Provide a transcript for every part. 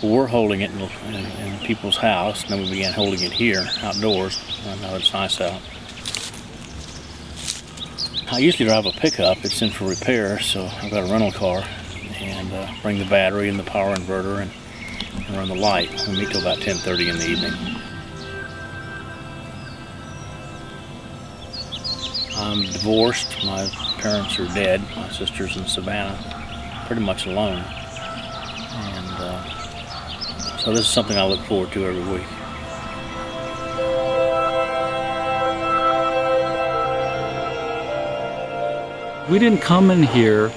we're holding it in people's house, and then we began holding it here, outdoors. Now that it's nice out. I usually drive a pickup. It's in for repair, so I've got a rental car, and bring the battery and the power inverter and run the light. We meet till about 10:30 in the evening. I'm divorced. My parents are dead. My sister's in Savannah, pretty much alone. And so this is something I look forward to every week. We didn't come in here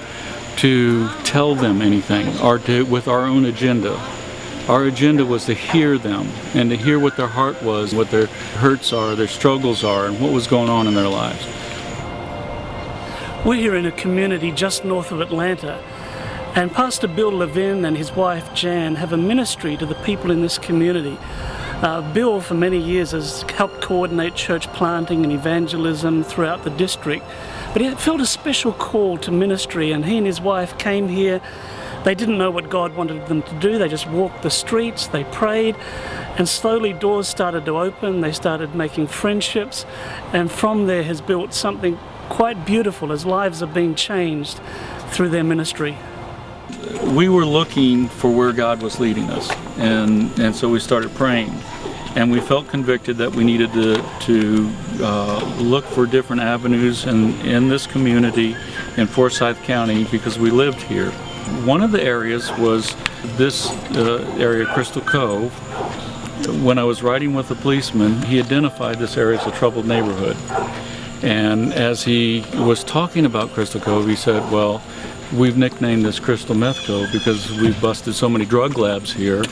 to tell them anything or with our own agenda. Our agenda was to hear them and to hear what their heart was, what their hurts are, their struggles are, and what was going on in their lives. We're here in a community just north of Atlanta, and Pastor Bill Levin and his wife Jan have a ministry to the people in this community. Bill for many years has helped coordinate church planting and evangelism throughout the district, but he felt a special call to ministry, and he and his wife came here. They didn't know what God wanted them to do. They just walked the streets, they prayed, and slowly doors started to open. They started making friendships, and from there has built something quite beautiful as lives are being changed through their ministry. We were looking for where God was leading us, and so we started praying, and we felt convicted that we needed to look for different avenues in this community in Forsyth County because we lived here. One of the areas was this area, Crystal Cove. When I was riding with a policeman, he identified this area as a troubled neighborhood. And as he was talking about Crystal Cove, he said, well, we've nicknamed this Crystal Meth Cove because we've busted so many drug labs here.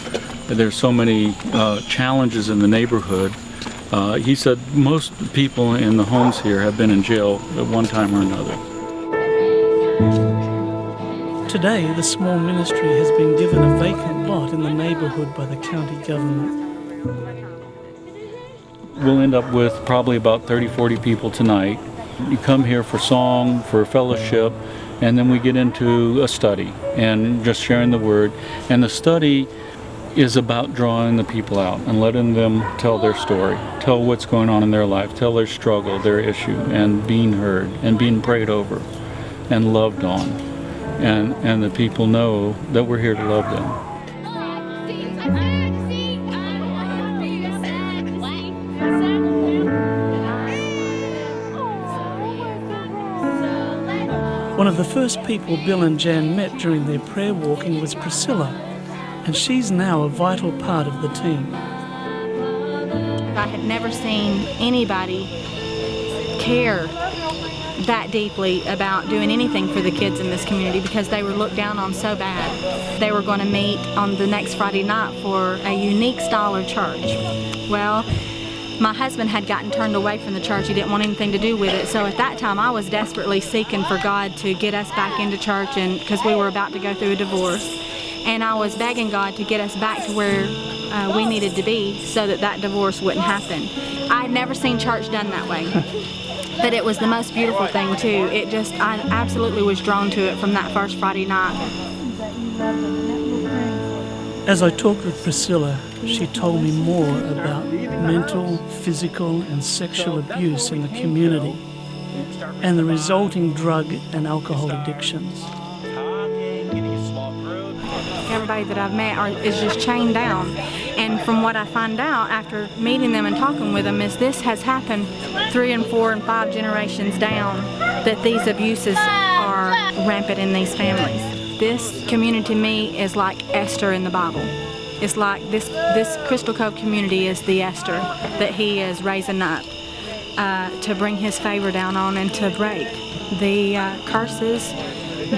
There's so many challenges in the neighborhood. He said most people in the homes here have been in jail at one time or another. Today, the small ministry has been given a vacant lot in the neighborhood by the county government. We'll end up with probably about 30-40 people tonight. You come here for song, for fellowship, and then we get into a study and just sharing the word. And the study is about drawing the people out and letting them tell their story, tell what's going on in their life, tell their struggle, their issue, and being heard and being prayed over and loved on. And the people know that we're here to love them. One of the first people Bill and Jan met during their prayer walking was Priscilla, and she's now a vital part of the team. I had never seen anybody care that deeply about doing anything for the kids in this community because they were looked down on so bad. They were going to meet on the next Friday night for a unique style of church. Well, my husband had gotten turned away from the church. He didn't want anything to do with it. So at that time, I was desperately seeking for God to get us back into church, and because we were about to go through a divorce. And I was begging God to get us back to where we needed to be so that that divorce wouldn't happen. I had never seen church done that way. But it was the most beautiful thing too. I absolutely was drawn to it from that first Friday night. As I talked with Priscilla, she told me more about mental, physical, and sexual abuse in the community and the resulting drug and alcohol addictions. Everybody that I've met is just chained down. And from what I find out after meeting them and talking with them is this has happened 3 and 4 and 5 generations down, that these abuses are rampant in these families. This community to me is like Esther in the Bible. It's like this Crystal Cove community is the Esther that he is raising up to bring his favor down on and to break the curses,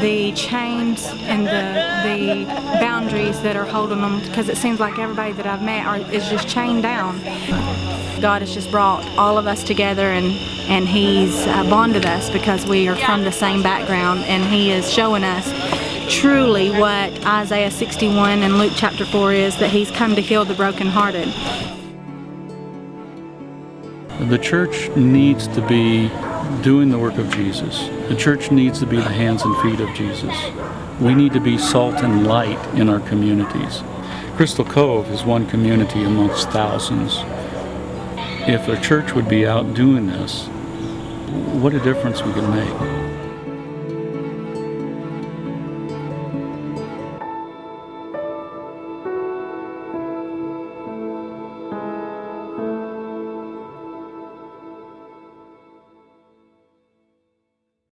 the chains, and the boundaries that are holding them, because it seems like everybody that I've met is just chained down. God has just brought all of us together, and he's bonded us because we are from the same background, and he is showing us truly what Isaiah 61 and Luke chapter 4 is, that he's come to heal the brokenhearted. The church needs to be doing the work of Jesus. The church needs to be the hands and feet of Jesus. We need to be salt and light in our communities. Crystal Cove is one community amongst thousands. If a church would be out doing this, what a difference we could make.